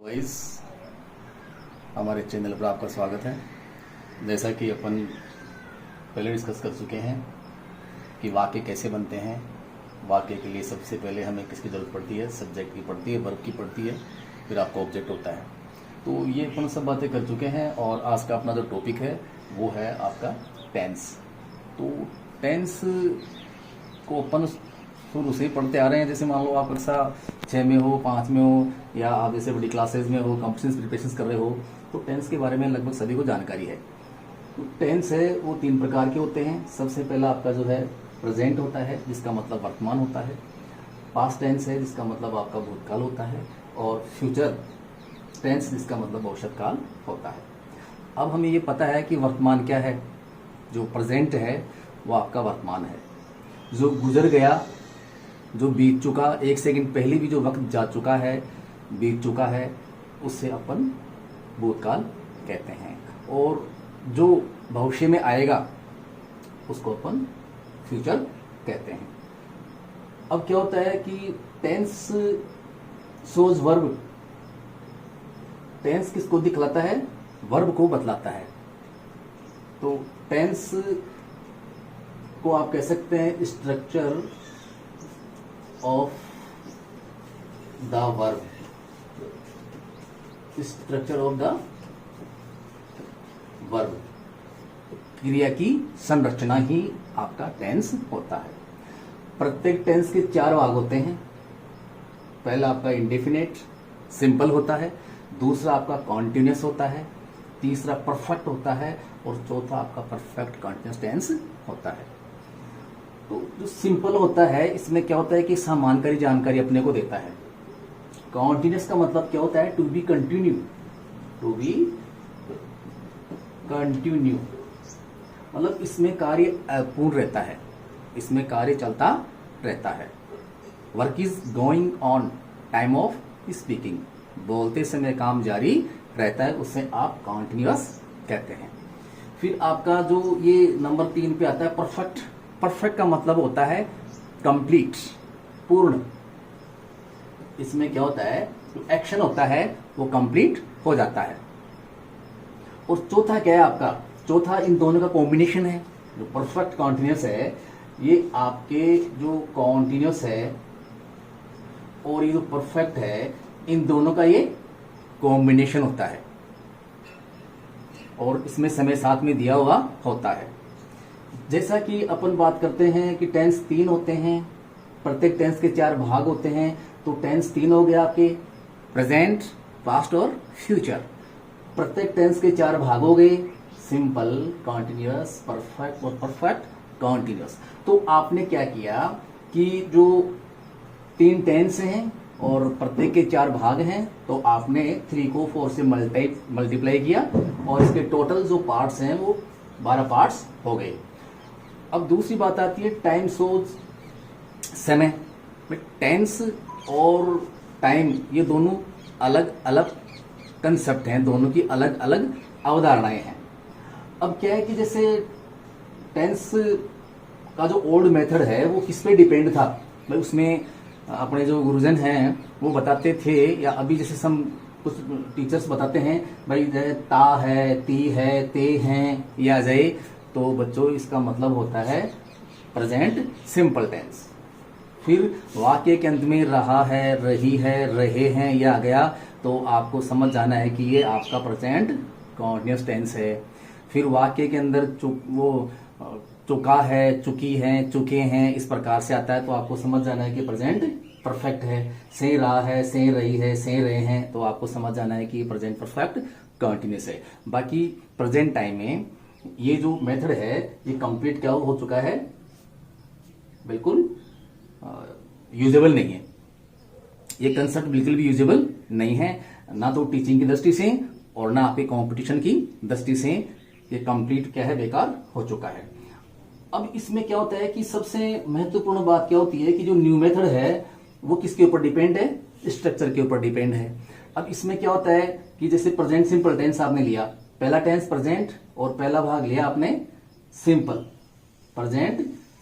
Guys, हमारे channel पर आपका स्वागत है। जैसा कि अपन पहले डिस्कस कर चुके हैं कि वाक्य कैसे बनते हैं। वाक्य के लिए सबसे पहले हमें किसकी ज़रूरत पड़ती है? सब्जेक्ट की पड़ती है, वर्ब की पड़ती है, फिर आपका ऑब्जेक्ट होता है। तो ये अपन सब बातें कर चुके हैं और आज का अपना जो टॉपिक है वो है आपका टेंस। तो टेंस को अपन शुरू से पढ़ते आ रहे हैं। जैसे मान लो आप कक्षा 6 में हो, 5 में हो, या आप जैसे बड़ी क्लासेस में हो, कॉम्पिटिशन प्रिपरेशन कर रहे हो, तो टेंस के बारे में लगभग सभी को जानकारी है। तो टेंस है वो 3 प्रकार के होते हैं। सबसे पहला आपका जो है प्रेजेंट होता है, जिसका मतलब वर्तमान होता है। पास्ट टेंस है, जिसका मतलब आपका भूतकाल होता है। और फ्यूचर टेंस, जिसका मतलब भविष्य काल होता है। अब हमें ये पता है कि वर्तमान क्या है। जो प्रेजेंट है वो आपका वर्तमान है। जो गुजर गया, जो बीत चुका, 1 सेकंड पहले भी जो वक्त जा चुका है, बीत चुका है, उससे अपन भूतकाल कहते हैं। और जो भविष्य में आएगा उसको अपन फ्यूचर कहते हैं। अब क्या होता है कि टेंस शोज वर्ब। टेंस किसको दिखलाता है? वर्ब को बतलाता है। तो टेंस को आप कह सकते हैं structure of the verb. Structure of the verb, क्रिया की संरचना ही आपका टेंस होता है। प्रत्येक टेंस के 4 भाग होते हैं। पहला आपका इंडेफिनेट सिंपल होता है, दूसरा आपका कॉन्टिन्यूअस होता है, तीसरा परफेक्ट होता है और चौथा आपका परफेक्ट कॉन्टिन्यूअस टेंस होता है। तो जो सिंपल होता है इसमें क्या होता है कि सामान्य जानकारी अपने को देता है। कॉन्टिन्यूअस का मतलब क्या होता है? To be continue. To be continue मतलब इसमें कार्य पूर्ण रहता है, इसमें कार्य चलता रहता है। Work is going on time of speaking, बोलते समय काम जारी रहता है, उससे आप कॉन्टिन्यूअस कहते हैं। फिर आपका जो ये नंबर 3 पे आता है परफेक्ट। परफेक्ट का मतलब होता है कंप्लीट, पूर्ण। इसमें क्या होता है? जो एक्शन होता है वो कंप्लीट हो जाता है। और चौथा क्या है आपका? चौथा इन दोनों का कॉम्बिनेशन है। जो परफेक्ट कॉन्टिन्यूअस है, ये आपके जो कॉन्टिन्यूअस है और ये जो परफेक्ट है, इन दोनों का ये कॉम्बिनेशन होता है और इसमें समय साथ में दिया हुआ होता है। जैसा कि अपन बात करते हैं कि टेंस 3 होते हैं, प्रत्येक टेंस के 4 भाग होते हैं। तो टेंस 3 हो गया आपके प्रेजेंट, पास्ट और फ्यूचर। प्रत्येक टेंस के 4 भाग हो गए, सिंपल, कॉन्टिन्यूअस, परफेक्ट और परफेक्ट कॉन्टिन्यूअस। तो आपने क्या किया कि जो 3 टेंस हैं और प्रत्येक के 4 भाग हैं, तो आपने 3 को 4 से मल्टीप्लाई किया और इसके टोटल जो पार्ट्स हैं वो 12 पार्ट्स हो गए। अब दूसरी बात आती है टाइम शोज समय। टेंस और टाइम ये दोनों अलग अलग कंसेप्ट हैं, दोनों की अलग अलग अवधारणाएं हैं। अब क्या है कि जैसे टेंस का जो ओल्ड मेथड है वो किस पे डिपेंड था? भाई उसमें अपने जो गुरुजन हैं वो बताते थे, या अभी जैसे सम कुछ टीचर्स बताते हैं भाई ता है, ती है, ते हैं या जय। तो बच्चों इसका मतलब होता है प्रेजेंट सिंपल टेंस। फिर वाक्य के अंत में रहा है, रही है, रहे हैं या आ गया, तो आपको समझ जाना है कि ये आपका प्रेजेंट कॉन्टिन्यूअस टेंस है। फिर वाक्य के अंदर चुका है, चुकी है, चुके हैं, इस प्रकार से आता है, तो आपको समझ जाना है कि प्रेजेंट परफेक्ट है। से रहा है, से रही है, से रहे हैं, तो आपको समझ जाना है कि प्रेजेंट परफेक्ट कॉन्टिन्यूअस है। बाकी प्रेजेंट टाइम में ये जो मेथड है ये कंप्लीट क्या हो चुका है? बिल्कुल यूजेबल नहीं है। ये कंसेप्ट बिल्कुल भी यूजेबल नहीं है, ना तो टीचिंग की दृष्टि से और ना आपके कंपटीशन की दृष्टि से। ये कंप्लीट क्या है? बेकार हो चुका है। अब इसमें क्या होता है कि सबसे महत्वपूर्ण बात क्या होती है कि जो न्यू मेथड है वो किसके ऊपर डिपेंड है? स्ट्रक्चर के ऊपर डिपेंड है। अब इसमें क्या होता है कि जैसे प्रेजेंट सिंपल टेंस आपने लिया, पहला टेंस प्रेजेंट और पहला भाग लिया आपने सिंपल, प्रेजेंट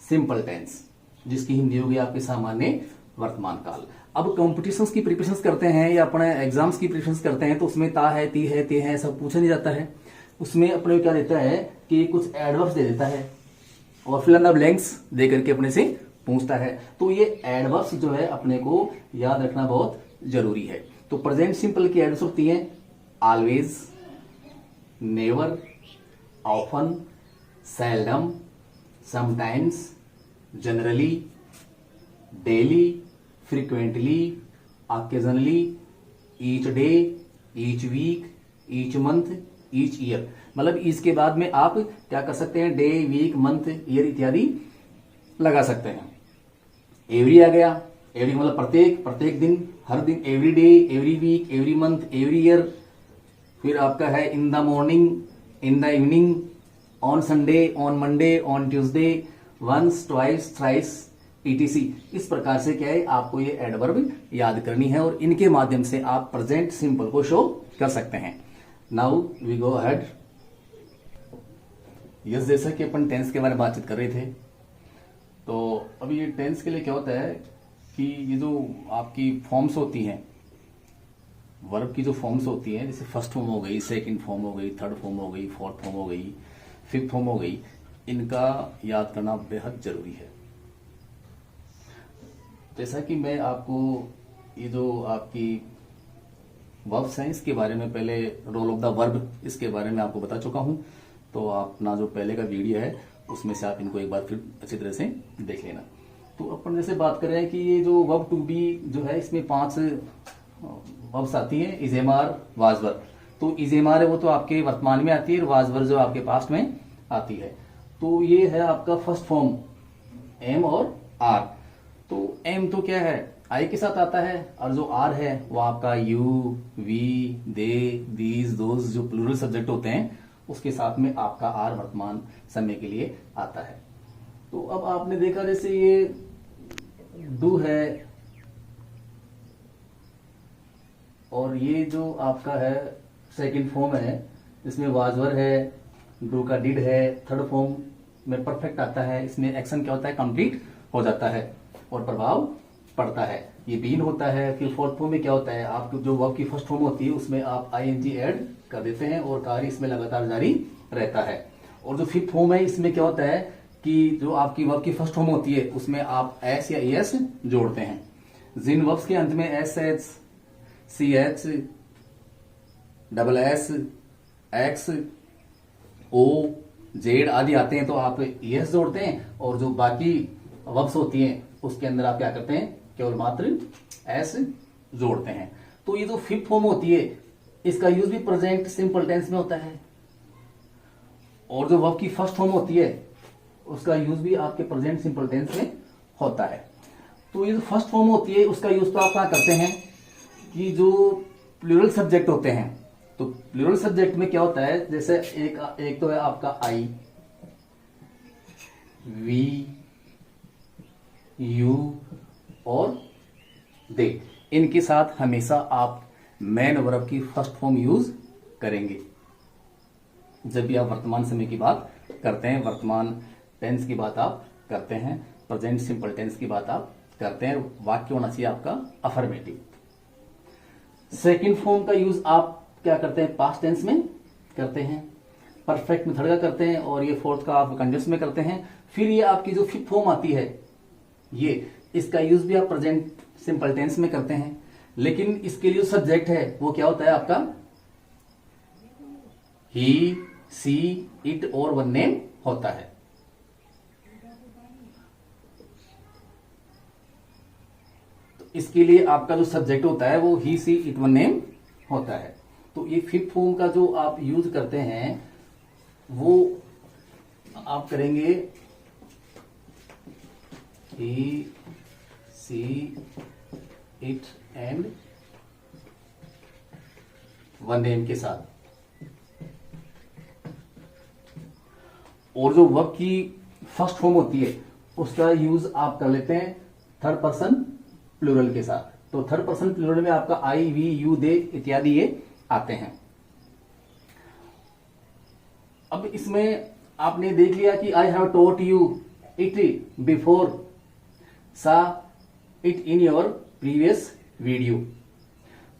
सिंपल टेंस, जिसकी हिंदी होगी आपके सामान्य वर्तमान काल। अब कॉम्पिटिशन्स की प्रिपरेशंस करते हैं या अपने एग्जाम्स की प्रिपरेशंस करते हैं तो उसमें ता है, ती है, ते है सब पूछा नहीं जाता है। उसमें अपने को क्या देता है कि कुछ एडवर्ब्स दे देता है और फिल इन द ब्लैंक्स दे करके अपने से पूछता है। तो ये एडवर्ब्स जो है अपने को याद रखना बहुत जरूरी है। तो प्रेजेंट सिंपल की एडवर्ब्स होती हैं always, never, often, seldom, sometimes, generally, daily, frequently, occasionally, each day, each week, each month, each year. मतलब इसके बाद में आप क्या कर सकते हैं, डे, वीक, मंथ, ईयर इत्यादि लगा सकते हैं। एवरी आ गया, एवरी मतलब प्रत्येक, प्रत्येक दिन, हर दिन, every day, every week, every month, every year. फिर आपका है in the morning, in the evening, on Sunday, on Monday, on Tuesday, once, twice, thrice, etc। इस प्रकार से क्या है आपको ये एडवर्ब याद करनी है और इनके माध्यम से आप प्रेजेंट सिंपल को शो कर सकते हैं। Now we go ahead. Yes, जैसा कि अपन टेंस के बारे में बातचीत कर रहे थे, तो अभी ये टेंस के लिए क्या होता है कि ये जो आपकी फॉर्म्स होती हैं, वर्ब की जो फॉर्म्स होती हैं, जैसे फर्स्ट फॉर्म हो गई, सेकंड फॉर्म हो गई, थर्ड फॉर्म हो गई, फोर्थ फॉर्म हो गई, फिफ्थ फॉर्म हो गई, इनका याद करना बेहद जरूरी है। जैसा कि मैं आपको ये जो आपकी वर्ब साइंस के बारे में पहले रोल ऑफ द वर्ब इसके बारे में आपको बता चुका हूं, तो अपना जो पहले का वीडियो है उसमें से आप इनको एक बार फिर अच्छी तरह से देख लेना। तो अपन जैसे बात कर रहे हैं कि ये जो वर्ब टू बी जो है इसमें 5 वर्ब्स आती हैं, इजेमार, वाजवर। तो इजेमार है वो तो आपके वर्तमान में आती है और वाजवर जो आपके पास्ट में आती है। तो ये है आपका फर्स्ट फॉर्म एम और आर। तो एम तो क्या है, आई के साथ आता है, और जो आर है वो आपका you, we, they, these, those जो प्लूरल सब्जेक्ट होते हैं उसके साथ में आपका आर वर्तमान समय के लिए आता है। तो अब आपने देखा जैसे ये डू है और ये जो आपका है सेकंड फॉर्म है, इसमें वाजवर है, डू का डिड है, थर्ड फॉर्म में परफेक्ट आता है, इसमें एक्शन क्या होता है, कंप्लीट हो जाता है और प्रभाव पड़ता है, ये बीन होता है। फिर फोर्थ फॉर्म में क्या होता है, आपको जो वर्ब की फर्स्ट फॉर्म होती है उसमें आप आईएनजी ऐड कर देते हैं और कार्य इसमें लगातार जारी रहता है। और जो फिफ्थ फॉर्म है इसमें क्या होता है कि जो आपकी वर्ब की फर्स्ट फॉर्म होती है उसमें आप एस या एस जोड़ते हैं। जिन वर्ब्स के अंत में S H, C H, double S, X, O, Z आदि आते हैं तो आप एस जोड़ते हैं, और जो बाकी वर्ब्स होती हैं उसके अंदर आप क्या करते हैं, केवल मात्र एस जोड़ते हैं। तो ये जो फिफ्थ फॉर्म होती है इसका यूज भी प्रेजेंट सिंपल टेंस में होता है, और जो वर्ब की फर्स्ट फॉर्म होती है उसका यूज भी आपके प्रेजेंट सिंपल टेंस में होता है। तो ये जो फर्स्ट फॉर्म होती है उसका यूज तो आप क्या करते हैं कि जो प्लूरल सब्जेक्ट होते हैं, तो प्लूरल सब्जेक्ट में क्या होता है, जैसे एक तो है आपका आई, वी, यू और दे, इनके साथ हमेशा आप मेन वर्ब की फर्स्ट फॉर्म यूज करेंगे जब भी आप वर्तमान समय की बात करते हैं, वर्तमान टेंस की बात आप करते हैं, प्रेजेंट सिंपल टेंस की बात आप करते हैं। वाक्य होना चाहिए आपका अफर्मेटिव। सेकंड फॉर्म का यूज आप क्या करते हैं, पास्ट टेंस में करते हैं, परफेक्ट मेथड का करते हैं, और ये फोर्थ का आप कंडीशन में करते हैं। फिर ये आपकी जो फिफ्थ फॉर्म आती है ये इसका यूज भी आप प्रेजेंट सिंपल टेंस में करते हैं, लेकिन इसके लिए जो सब्जेक्ट है वो क्या होता है आपका ही, सी, इट और वन नेम होता है। तो इसके लिए आपका जो सब्जेक्ट होता है वो ही, सी, इट, वन नेम होता है। तो ये फिफ्थ फॉर्म का जो आप यूज करते हैं वो आप करेंगे ही, she, it and one name के साथ। और जो वर्ब की फर्स्ट फॉर्म होती है उसका यूज आप कर लेते हैं थर्ड पर्सन प्लूरल के साथ। तो थर्ड पर्सन प्लूरल में आपका आई, वी, यू, दे इत्यादि ये आते हैं। अब इसमें आपने देख लिया कि I have taught you it before, saw it in your previous video.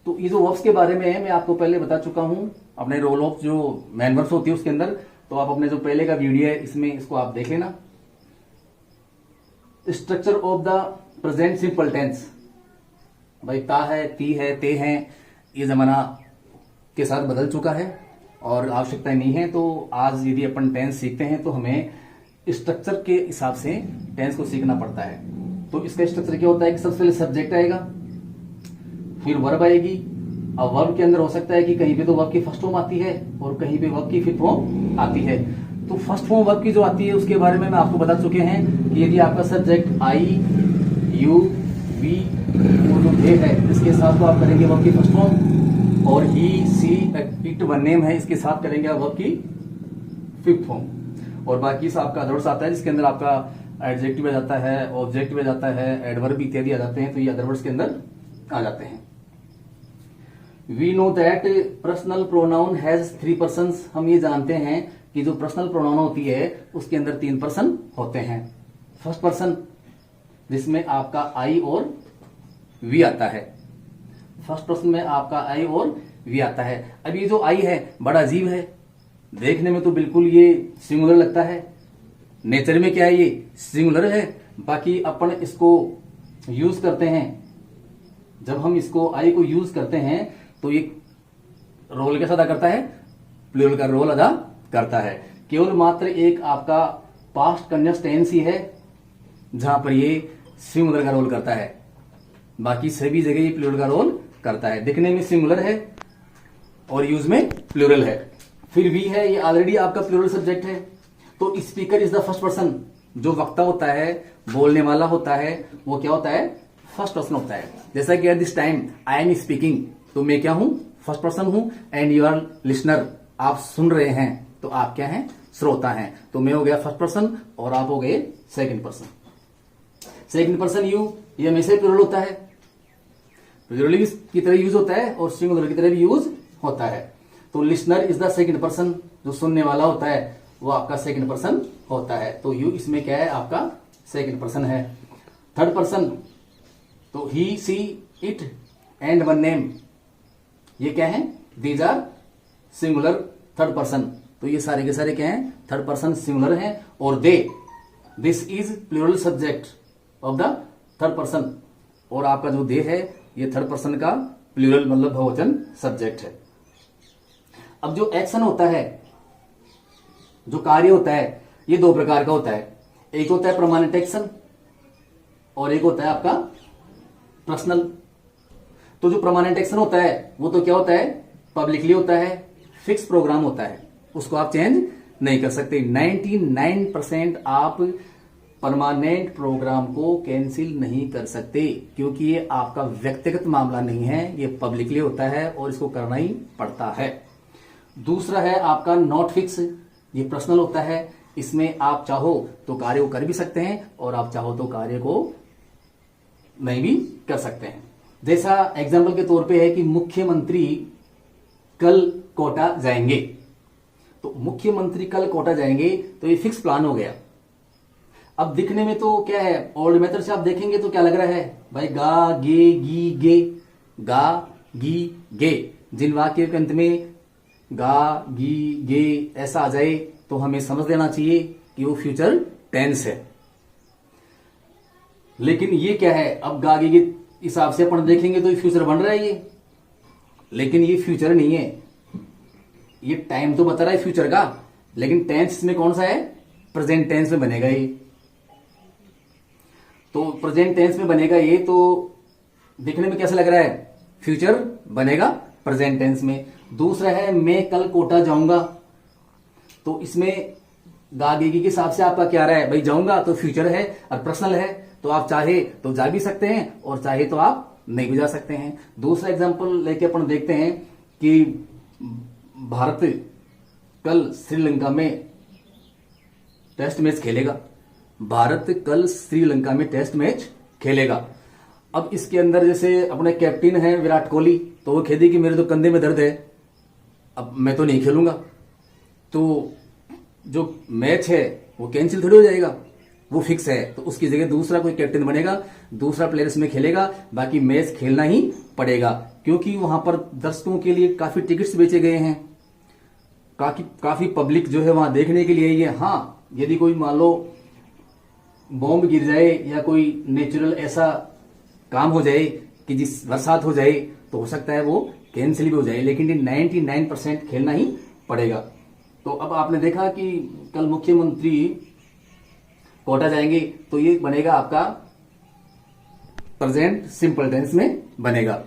तो ये जो वर्ब्स के बारे में है मैं आपको पहले बता चुका हूं अपने रोल ऑफ जो मैन वर्ब्स होती है उसके अंदर। तो आप अपने जो पहले का वीडियो है इसमें इसको आप देख लेना। Structure of the present simple tense, भाई ता है, ती है, ते हैं, ये जमाना के साथ बदल चुका है और आवश्यकता नहीं है। तो आज यदि अपन टेंस सीखते हैं तो हमें स्ट्रक्चर के हिसाब से टेंस को सीखना पड़ता है। तो इसका स्ट्रक्चर क्या होता है कि सबसे पहले सब्जेक्ट आएगा, फिर वर्ब आएगी। अब वर्ब के अंदर हो सकता है कि कहीं पे तो वर्ब की फर्स्ट फॉर्म आती है और कहीं पे वर्ब की फिफ्थ फॉर्म आती है। तो फर्स्ट फॉर्म वर्ब की जो आती है उसके बारे में आपको बता चुके हैं कि यदि आपका सब्जेक्ट आई, यू, वी वो जो थे है इसके साथ तो आप करेंगे वर्ब की फर्स्ट फॉर्म, और ही, सी, इट, वन नेम है इसके साथ करेंगे आप वर्ब की फिफ्थ फॉर्म। और बाकी से आपका अदर्स आता है जिसके अंदर आपका एडजेक्टिव आ जाता है, ऑब्जेक्टिव आ जाता है, एडवर्ब इत्यादि आ जाते हैं। तो ये अदरवर्ड्स के अंदर आ जाते हैं। We know that personal pronoun has 3 persons. हम ये जानते हैं कि जो पर्सनल प्रोनाउन होती है उसके अंदर 3 पर्सन होते हैं। फर्स्ट पर्सन जिसमें आपका आई और वी आता है, फर्स्ट पर्सन में आपका आई और वी आता है। अब ये जो आई है बड़ा अजीब है, देखने में तो बिल्कुल ये सिंगुलर लगता है, नेचर में क्या है ये सिंगुलर है। बाकी अपन इसको यूज करते हैं, जब हम इसको आई को यूज करते हैं तो ये रोल कैसा अदा करता है, प्लूरल का रोल अदा करता है। केवल मात्र एक आपका पास्ट कंटिन्यूअस टेंस ही है जहां पर ये सिंगुलर का रोल करता है, बाकी सभी जगह ये प्लूरल का रोल करता है। दिखने में सिंगुलर है और यूज में प्लूरल है। फिर भी है, ये ऑलरेडी आपका प्लूरल सब्जेक्ट है। तो speaker is the first person, जो वक्ता होता है, बोलने वाला होता है, वो क्या होता है, फर्स्ट पर्सन होता है। जैसा कि at this time I am speaking, तो मैं क्या हूं, फर्स्ट पर्सन हूं। एंड यू आर लिसनर, आप सुन रहे हैं, तो आप क्या हैं, श्रोता हैं। तो मैं हो गया फर्स्ट पर्सन और आप हो गए second person. Second person you, ये हमेशा प्लूरल होता है, प्लूरल की तरह यूज होता है और सिंगुलर की तरह भी यूज होता है। तो listener is the second person, जो सुनने वाला होता है वो आपका सेकंड पर्सन होता है। तो यू इसमें क्या है, आपका सेकंड पर्सन है। थर्ड पर्सन, तो he, she, it and one name, ये क्या है, these are singular third person. तो ये सारे के सारे क्या हैं, थर्ड पर्सन सिंगुलर हैं। और they, this is plural subject of the third person. और आपका जो दे है ये थर्ड पर्सन का प्लूरल मतलब बहुवचन सब्जेक्ट है। अब जो एक्शन होता है, जो कार्य होता है, ये 2 प्रकार का होता है। एक होता है परमानेंट एक्शन और एक होता है आपका पर्सनल। तो जो परमानेंट एक्शन होता है वो तो क्या होता है, पब्लिकली होता है, फिक्स प्रोग्राम होता है, उसको आप चेंज नहीं कर सकते। 99% आप परमानेंट प्रोग्राम को कैंसिल नहीं कर सकते, क्योंकि ये आपका व्यक्तिगत मामला नहीं है, ये पब्लिकली होता है और इसको करना ही पड़ता है। दूसरा है आपका नॉट फिक्स, ये पर्सनल होता है। इसमें आप चाहो तो कार्य को कर भी सकते हैं और आप चाहो तो कार्य को नहीं भी कर सकते हैं। जैसा एग्जाम्पल के तौर पे है कि मुख्यमंत्री कल कोटा जाएंगे, तो मुख्यमंत्री कल कोटा जाएंगे तो ये फिक्स प्लान हो गया। अब दिखने में तो क्या है, ओल्ड मेथड से आप देखेंगे तो क्या लग रहा है भाई, गा, गे, गी, गे, गा, गी, गे। जिन वाक्य के अंत में गा, गी, गे ऐसा आ जाए तो हमें समझ लेना चाहिए कि वो फ्यूचर टेंस है। लेकिन ये क्या है, अब गा, गी के हिसाब से अपन देखेंगे तो ये फ्यूचर बन रहा है ये, लेकिन ये फ्यूचर नहीं है। ये टाइम तो बता रहा है फ्यूचर का, लेकिन टेंस में कौन सा है, प्रेजेंट टेंस में बनेगा ये। तो प्रेजेंट टेंस में बनेगा ये, तो दिखने में कैसा लग रहा है, फ्यूचर बनेगा प्रेजेंट टेंस में। दूसरा है मैं कल कोटा जाऊंगा, तो इसमें गागेगी के हिसाब से आपका क्या रहा है भाई, जाऊंगा तो फ्यूचर है और पर्सनल है, तो आप चाहे तो जा भी सकते हैं और चाहे तो आप नहीं भी जा सकते हैं। दूसरा एग्जांपल लेके अपन देखते हैं कि भारत कल श्रीलंका में टेस्ट मैच खेलेगा, भारत कल श्रीलंका में टेस्ट मैच खेलेगा। अब इसके अंदर जैसे अपने कैप्टन है विराट कोहली, तो वो खेदी कि मेरे तो कंधे में दर्द है, अब मैं तो नहीं खेलूंगा, तो जो मैच है वो कैंसिल थोड़ी हो जाएगा, वो फिक्स है, तो उसकी जगह दूसरा कोई कैप्टन बनेगा, दूसरा प्लेयर इसमें खेलेगा, बाकी मैच खेलना ही पड़ेगा, क्योंकि वहां पर दर्शकों के लिए काफी टिकट्स बेचे गए हैं, काफी पब्लिक जो है वहां देखने के लिए ये। हाँ, यदि कोई मान लो बॉम्ब गिर जाए या कोई नेचुरल ऐसा काम हो जाए कि जिस बरसात हो जाए, तो हो सकता है वो कैंसिल भी हो जाए, लेकिन ये 99% खेलना ही पड़ेगा। तो अब आपने देखा कि कल मुख्यमंत्री कोटा जाएंगे, तो ये बनेगा आपका प्रेजेंट सिंपल टेंस में बनेगा।